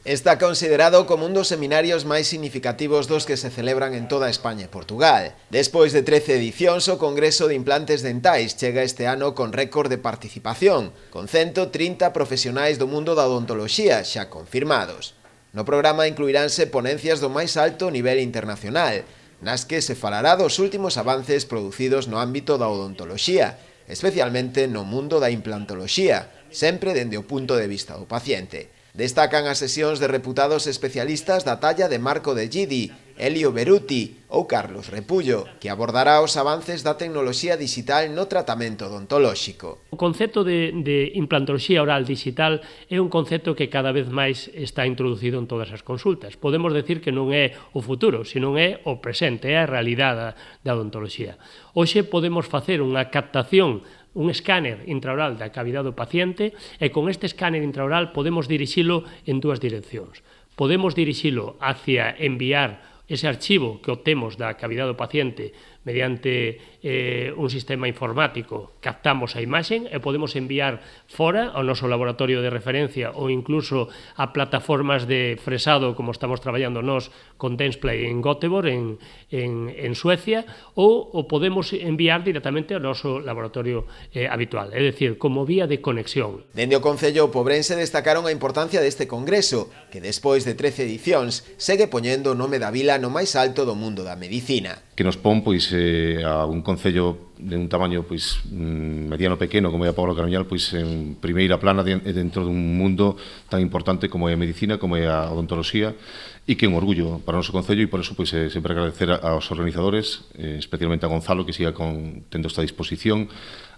Está considerado como un dos seminarios máis significativos dos que se celebran en toda España e Portugal. Despois de 13 edicións, o Congreso de Implantes Dentais chega este ano con récord de participación, con 130 profesionais do mundo da odontoloxía xa confirmados. No programa incluiránse ponencias do máis alto nivel internacional, nas que se falará dos últimos avances producidos no ámbito da odontoloxía, especialmente no mundo da implantoloxía, sempre dende o punto de vista do paciente. Destacan as sesións de reputados especialistas da talla de Marco de Gidi, Elio Beruti ou Carlos Repullo, que abordará os avances da tecnoloxía digital no tratamento odontolóxico. O concepto de implantoloxía oral digital é un concepto que cada vez máis está introducido en todas as consultas. Podemos decir que non é o futuro, senón é o presente, é a realidade da odontoloxía. Hoxe podemos facer unha captación, un escáner intraoral da cavidade do paciente e con este escáner intraoral podemos dirixilo en dúas direccións. Podemos dirixilo hacia enviar ese archivo que obtemos da cavidade do paciente mediante un sistema informático, captamos a imaxen e podemos enviar fora ao noso laboratorio de referencia ou incluso a plataformas de fresado como estamos traballando nós con Dentsply en Göteborg, en Suecia, ou o podemos enviar directamente ao noso laboratorio habitual, é dicir, como vía de conexión. Dende o Concello pobrense destacaron a importancia deste congreso, que despois de 13 edicións segue poñendo o nome da vila no máis alto do mundo da medicina. Que nos pon a un concello de un tamaño mediano pequeno como é a Pobra Caramiñal en primeira plana dentro dun mundo tan importante como é a medicina, como é a odontoloxía, e que é un orgullo para o noso concello, e por eso sempre agradecer aos organizadores, especialmente a Gonzalo, que siga tendo esta disposición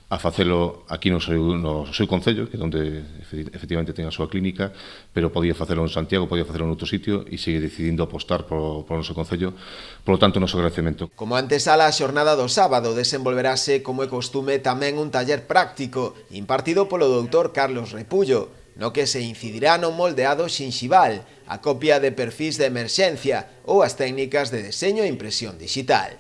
a facelo aquí no seu concello, que é onde efectivamente ten a súa clínica, pero podía facelo en Santiago, podía facelo en outro sitio, e sigue decidindo apostar polo noso concello. Por lo tanto, o noso agradecemento. Como antesala a xornada do sábado, desenvolverase, como é costume, tamén un taller práctico impartido polo doutor Carlos Repullo, no que se incidirá no moldeado xinxival, a copia de perfis de emerxencia ou as técnicas de deseño e impresión digital.